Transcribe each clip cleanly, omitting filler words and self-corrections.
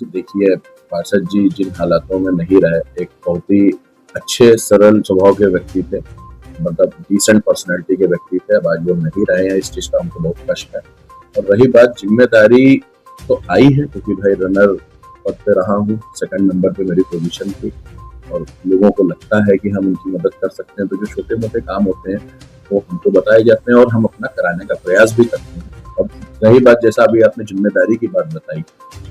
जी देखिए, पार्षद जी जिन हालातों में नहीं रहे, एक बहुत ही अच्छे सरल स्वभाव के व्यक्ति थे, मतलब डिसेंट पर्सनैलिटी के व्यक्ति थे। अब आज वो नहीं रहे हैं, इस चीज़ का हमको बहुत कष्ट है। और रही बात ज़िम्मेदारी, तो आई है क्योंकि भाई रनर पद पे रहा हूँ, सेकंड नंबर पे मेरी पोज़ीशन थी और लोगों को लगता है कि हम उनकी मदद कर सकते हैं, तो जो छोटे-मोटे काम होते हैं, वो हमको बताए जाते हैं और हम अपना कराने का प्रयास भी करते हैं। अब रही बात, जैसा अभी आपने ज़िम्मेदारी की बात बताई,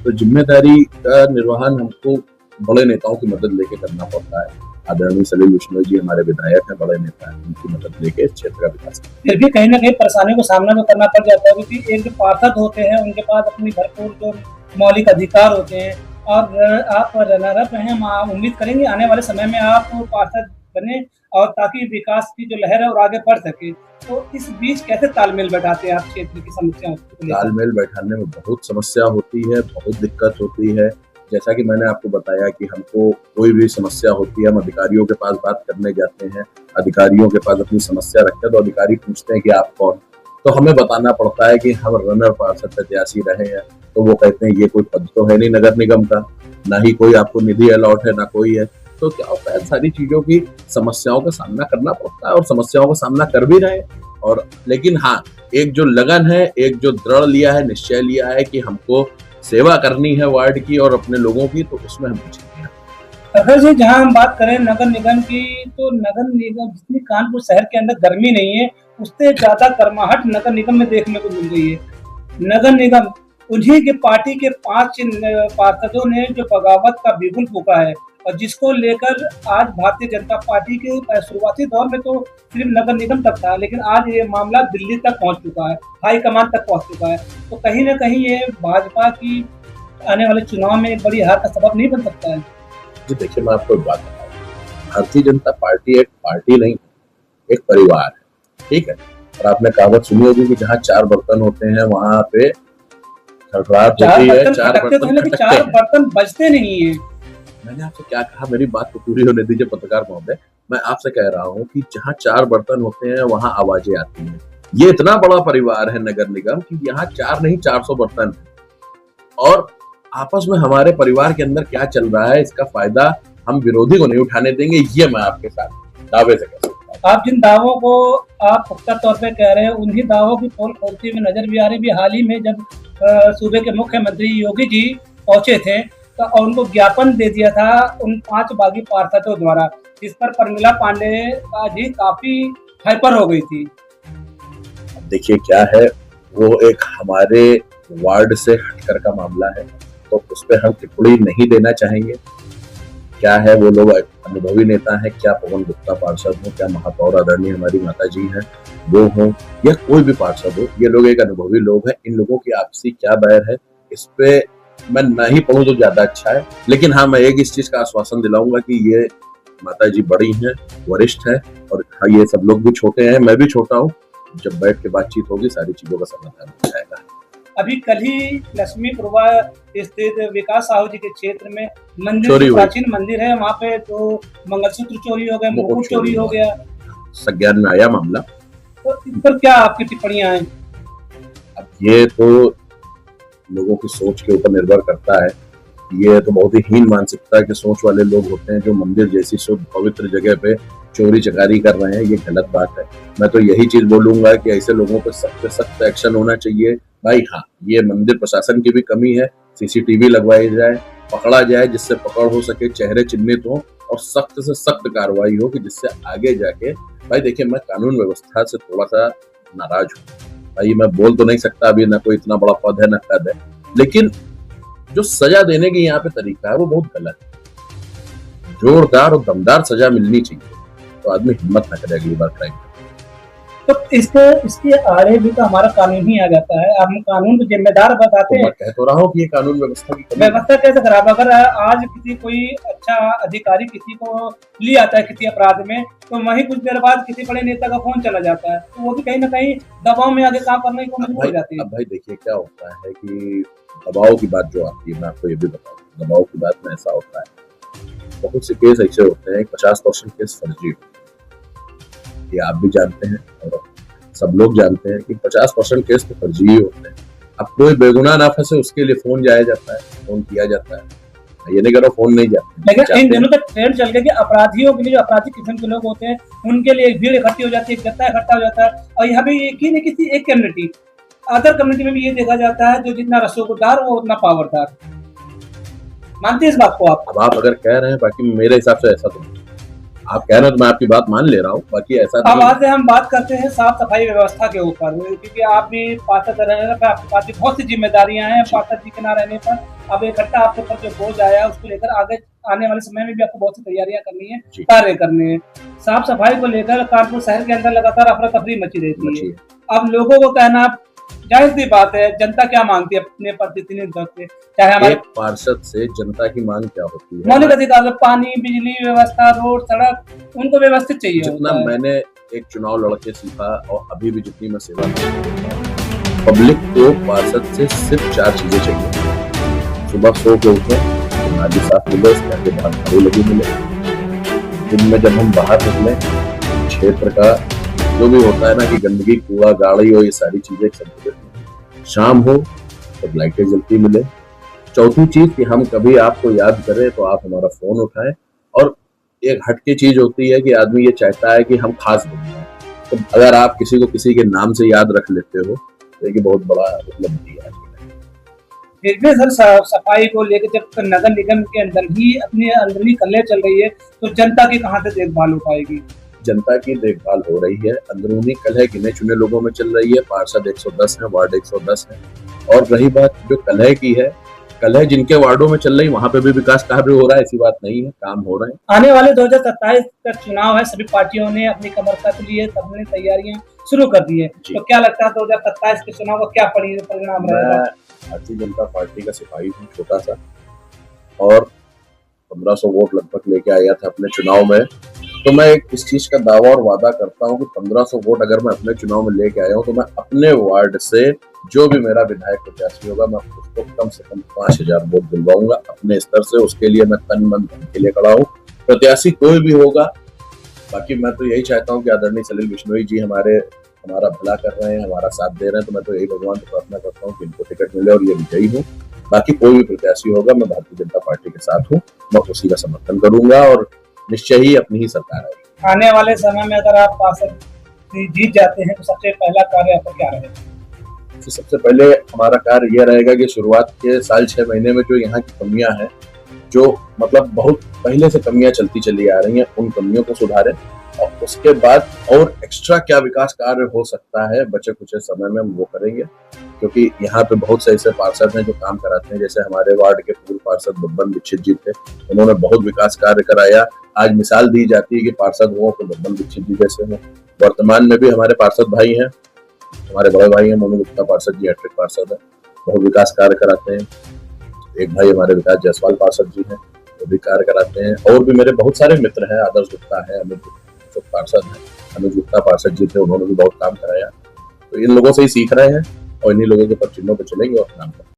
तो ज़िम्मेदारी का निर्वहन हमको बड़े नेताओं की मदद लेके करना पड़ता है। आदरणीय सलील बिश्नोई जी हमारे विधायक हैं, बड़े नेता हैं, उनकी मदद लेके इस क्षेत्र का विकास करते फिर भी कहीं न कहीं परेशानियों का सामना तो करना पड़ जाता है, क्योंकि एक जो पार्षद होते हैं, उनके पास अपनी भरपूर जो मौलिक अधिकार होते हैं और आप रनर अप हैं, हम उम्मीद करेंगे आने वाले समय में आप पार्षद बने और ताकि विकास की जो लहर है और आगे बढ़ सके। तो इस बीच कैसे तालमेल बैठाते हैं आप क्षेत्र की समस्याओं को हैं। लेकर? तालमेल बैठाने में बहुत समस्या होती है, बहुत दिक्कत होती है। जैसा कि मैंने आपको बताया कि हमको कोई भी समस्या होती है, हम अधिकारियों के पास बात करने जाते हैं, अधिकारियों के पास अपनी समस्या रखते हैं, तो अधिकारी पूछते हैं कि आप कौन? तो हमें बताना पड़ता है कि हम रनर पार्षद प्रत्याशी रहे हैं। तो वो कहते हैं ये कोई पद तो है नहीं नगर निगम का, ना ही कोई आपको निधि अलॉट है, ना कोई है। तो क्या होता है, सारी चीज़ों की समस्याओं का सामना करना पड़ता है और समस्याओं का सामना कर भी रहे हैं। और लेकिन हाँ, एक जो लगन है, एक जो दृढ़ लिया है, निश्चय लिया है कि हमको सेवा करनी है वार्ड की और अपने लोगों की, तो उसमें हम पीछे नहीं हैं। अगर जी जहाँ हम बात करें नगर निगम की, तो नगर निगम जितनी कानपुर शहर के अंदर गर्मी नहीं है, उससे ज़्यादा गर्माहट नगर निगम में देखने को मिल रही है। नगर निगम उन्हीं के पार्टी के 5 पार्षदों ने जो बगावत का बिगुल फूँका है और जिसको लेकर आज भारतीय जनता पार्टी के शुरुआती दौर में तो सिर्फ नगर निगम तक था, लेकिन आज ये मामला दिल्ली तक पहुँच चुका है, हाई कमान तक पहुँच चुका है। तो कहीं न कहीं ये भाजपा की आने वाले चुनाव में एक बड़ी हार का सबब नहीं बन सकता है? जी देखिए, मैं आपको एक बात बताऊँ, भारतीय जनता पार्टी एक पार्टी नहीं, एक परिवार है, ठीक है? और आपने कहावत सुनी होगी कि जहाँ 4 बर्तन होते हैं, वहाँ पे खड़खड़ाहट 4 होती है, बर्तन 4 खटकते तो बर्तन हैं, लेकिन खटकते 4 हैं। बर्तन बजते नहीं हैं। मैंने आपसे क्या कहा, मेरी बात को पूरी होने दीजिए पत्रकार महोदय। मैं आपसे कह रहा हूँ कि जहाँ 4 बर्तन होते हैं, वहाँ आवाज़ें आती हैं। ये इतना बड़ा परिवार है नगर निगम कि यहाँ 4 नहीं 400 बर्तन हैं। और आपस में हमारे परिवार के अंदर क्या चल रहा है, इसका फ़ायदा हम विरोधी को नहीं उठाने देंगे, ये मैं आपके साथ दावे से कह सकता हूँ। आप जिन दावों को आप पुख्ता तौर पे कह रहे हैं, उन्हीं दावों की पोल खोलती हुई नज़र भी आ रही है। अभी हाल ही में जब सूबे के मुख्यमंत्री योगी जी पहुँचे थे, तो और उनको ज्ञापन दे दिया था उन 5 बागी पार्षदों द्वारा, जिस पर प्रमिला पांडेय जी काफ़ी हाइपर हो गई थी। अब देखिए क्या है, वो एक हमारे वार्ड से हटकर का मामला है, तो उस पे हम टिप्पणी नहीं देना चाहेंगे। क्या है, वो लोग अनुभवी नेता हैं, क्या पवन गुप्ता पार्षद हो, क्या महापौर आदरणीय हमारी माता जी हैं वो हों, या कोई भी पार्षद हो, ये लोग एक अनुभवी लोग हैं। इन लोगों की आपसी क्या बैर है, इस पे मैं ना ही पढ़ूं तो ज्यादा अच्छा है। लेकिन हाँ, मैं एक इस चीज का आश्वासन दिलाऊंगा कि ये माता जी बड़ी हैं, वरिष्ठ हैं, और हाँ, ये सब लोग भी छोटे हैं, मैं भी छोटा हूँ। जब बैठ के बातचीत होगी, सारी चीजों का समाधान हो जाएगा। अभी कल ही लक्ष्मीपुरवा स्थित विकास साहू जी के क्षेत्र में मंदिर, चोरी जो हुई, प्राचीन मंदिर है, वहाँ पे तो मंगलसूत्र चोरी हो गए, मुकुट मुकुट चोरी हो हुआ, गया। संज्ञान में आया मामला। तो इस पर क्या आपकी टिप्पणियाँ हैं? अब ये तो लोगों की सोच के ऊपर निर्भर करता है। ये तो बहुत ही हीन मानसिकता के सोच वाले लोग होते हैं जो मंदिर जैसी शुद्ध पवित्र जगह पे चोरी चकारी कर रहे हैं, ये गलत बात है। मैं तो यही चीज बोलूंगा कि ऐसे लोगों पर सख्त से सख्त एक्शन होना चाहिए। भाई हाँ, ये मंदिर प्रशासन की भी कमी है, सीसीटीवी लगवाई जाए, पकड़ा जाए, जिससे पकड़ हो सके, चेहरे चिन्हित हो और सख्त से सख्त कार्रवाई हो कि जिससे आगे जाके, भाई देखिए, मैं कानून व्यवस्था से थोड़ा सा नाराज हूँ। भाई मैं बोल तो नहीं सकता, अभी ना कोई इतना बड़ा पद है ना कद है, लेकिन जो सजा देने की यहाँ पे तरीका है वो बहुत गलत है। जोरदार और दमदार सजा मिलनी चाहिए, तो आदमी हिम्मत ना करे अगली बार क्राइम। तो इसके इसके आड़े भी तो हमारा कानून ही आ जाता है। हम कानून को जिम्मेदार तो बताते मैं हैं। कह तो रहा हूँ कि ये कानून व्यवस्था की कमी है। व्यवस्था कैसे खराब? अगर आज किसी कोई अच्छा अधिकारी किसी को ले आता है किसी अपराध में, तो वहीं कुछ देर बाद किसी बड़े नेता का फोन चला जाता है, तो वो भी कहीं न कहीं दबाव में आगे काम करने को मजबूर हो जाती है। अब भाई देखिए क्या होता है कि दबाव की बात जो आती है, मैं आपको ये भी बताऊँ, दबाव की बात में ऐसा होता है, बहुत से केस ऐसे होते हैं, 50% केस फर्जी होते हैं। ये आप भी जानते हैं और सब लोग जानते हैं कि 50% केस तो फर्जी ही होते हैं। अब कोई बेगुनाह ना फंसे उसके लिए फोन जाया जाता है, फोन किया जाता है। ये नहीं कह रहा फोन नहीं लेकिन इन दिनों जाते। तक ट्रेंड चल गया कि अपराधियों के लिए, जो अपराधी किस्म के लोग होते हैं, उनके लिए एक भीड़ इकट्ठी हो जाती है, एक जत्था इकट्ठा हो जाता है। और यहाँ भी एक ही नहीं, किसी एक कम्युनिटी, अदर कम्युनिटी में भी ये देखा जाता है, जो जितना रसूखदार वो उतना पावरदार। मानते हैं इस बात को आप? अब आप अगर कह रहे हैं, बाकी मेरे हिसाब से ऐसा तो नहीं। आप कह रहे हैं तो मैं आपकी बात मान ले रहा हूँ, बाकी ऐसा अब नहीं है। आज हम बात करते हैं साफ सफाई व्यवस्था के ऊपर, क्योंकि आप भी पार्षद रहने पर आपके पास भी बहुत सी जिम्मेदारियां हैं। पार्षद जी के ना रहने पर अब इकट्ठा आपके ऊपर जो बोझ आया, उसको लेकर आगे आने वाले समय में भी आपको बहुत सी तैयारियां करनी है, जी। कार्य करने हैं। साफ सफाई को लेकर कानपुर शहर के अंदर लगातार अफरा तफरी मची रहती है। अब लोगों को कहना जाहिर सी बात है, जनता क्या मांगती है अपने प्रतिनिधित्व से, चाहे हमारे एक पार्षद से जनता की मांग क्या होती है? मौलिक अधिकार, पानी, बिजली व्यवस्था, रोड, सड़क, उनको व्यवस्थित चाहिए जितना होता है। मैंने एक चुनाव लड़के सीखा और अभी भी जितनी मैं सेवा करता हूं, पब्लिक को पार्षद से सिर्फ 4 चीजें चाहिए। सुबह सो के उठे, नाली साफ मिले, उसके आगे बाहर झाड़ू लगी मिले। दिन में जब हम बाहर निकले, क्षेत्र का जो भी होता है ना कि गंदगी, कूड़ा, गाड़ी हो, ये सारी चीजें संतुलित हो। शाम हो तो लाइटें जलती मिले। चौथी चीज कि हम कभी आपको याद करें तो आप हमारा फोन उठाएं। और एक हटके चीज होती है कि आदमी ये चाहता है कि हम खास बन जाएं। तो अगर आप किसी को किसी के नाम से याद रख लेते हो तो ये बहुत बड़ा उपलब्धि है। फिर भी सर सफाई को लेकर जब नगर निगम के अंदर ही अपनी अंदरूनी कलह चल रही है, तो जनता की कहाँ से देखभाल हो पाएगी? जनता की देखभाल हो रही है, अंदरूनी कलह गिने चुने लोगों में चल रही है। पार्षद 110 है, वार्ड 110 है। और रही बात जो कलह की है, कलह जिनके वार्डों में चल रही, वहां पे भी विकास कार्य हो रहा है, ऐसी बात नहीं है, काम हो रहे हैं। आने वाले 2027 का चुनाव है, सभी पार्टियों ने अपनी कमर कस ली है, सबने तैयारियां शुरू कर दी है। तो क्या लगता है 2027 के चुनाव का क्या परिणाम रहेगा? भारतीय जनता पार्टी का सिपाही हूँ, छोटा सा, और 1500 वोट लगभग लेके आया था अपने चुनाव में। तो मैं इस चीज का दावा और वादा करता हूँ कि 1500 वोट अगर मैं अपने चुनाव में लेके आया हूँ तो मैं अपने वार्ड से जो भी मेरा विधायक प्रत्याशी होगा, मैं उसको कम से कम 5000 वोट दिलवाऊंगा अपने स्तर से। उसके लिए मैं तन मन धन के लिए खड़ा हूँ। प्रत्याशी कोई भी होगा, बाकी मैं तो यही चाहता हूँ कि आदरणीय सलील बिश्नोई जी हमारा भला कर रहे हैं, हमारा साथ दे रहे हैं। तो मैं तो यही भगवान से प्रार्थना करता हूँ कि इनको टिकट मिले और ये विजयी हो। बाकी कोई भी प्रत्याशी होगा, मैं भारतीय जनता पार्टी के साथ हूँ, मैं उसी का समर्थन करूंगा और निश्चय ही अपनी ही सरकार आएगी। आने वाले समय में अगर आप पार्षद जीत जाते हैं तो सबसे पहला कार्य आपका क्या रहेगा? तो सबसे पहले हमारा कार्य यह रहेगा कि शुरुआत के साल 6 महीने में जो यहाँ की कमियां हैं, जो मतलब बहुत पहले से कमियां चलती चली आ रही हैं, उन कमियों को सुधारें। और उसके बाद और एक्स्ट्रा क्या विकास कार्य हो सकता है बचे कुछ समय में हम वो करेंगे, क्योंकि यहाँ पे बहुत से ऐसे पार्षद हैं जो काम कराते हैं। जैसे हमारे वार्ड के पूर्व पार्षद बब्बन दीक्षित जी थे, उन्होंने बहुत विकास कार्य कराया। आज मिसाल दी जाती है कि पार्षद हुआ तो बब्बन दीक्षित जी जैसे हैं। वर्तमान में भी हमारे पार्षद भाई हैं, हमारे बड़े भाई हैं मोनू गुप्ता पार्षद जी, हैट्रिक पार्षद है, बहुत विकास कार्य कराते हैं। एक भाई हमारे विकास जायसवाल पार्षद जी हैं, वो भी कार्य कराते हैं। और भी मेरे बहुत सारे मित्र हैं, आदर्श गुप्ता है, अमित पार्षद है, अनुज गुप्ता पार्षद जी थे, उन्होंने भी बहुत काम कराया। तो इन लोगों से ही सीख रहे हैं और इन्हीं लोगों के पर चिन्हों पर चलेंगे और काम करेंगे।